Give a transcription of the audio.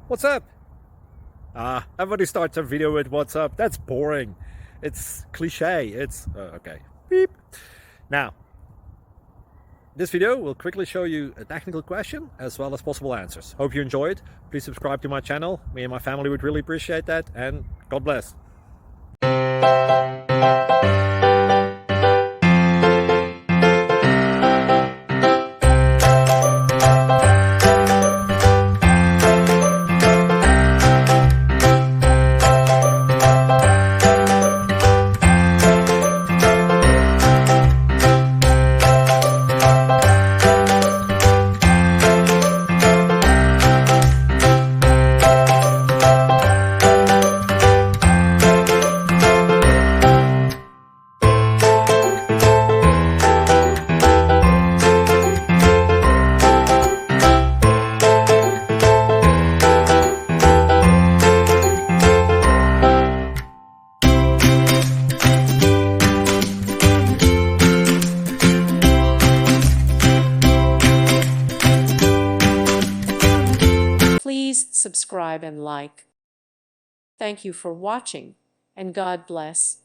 What's up? Everybody starts a video with what's up. That's boring. It's cliche. It's okay. Beep. Now, this video will quickly show you a technical question as well as possible answers. Hope you enjoyed. Please subscribe to my channel. Me and my family would really appreciate that. And God bless. Please subscribe and like. Thank you for watching, and God bless.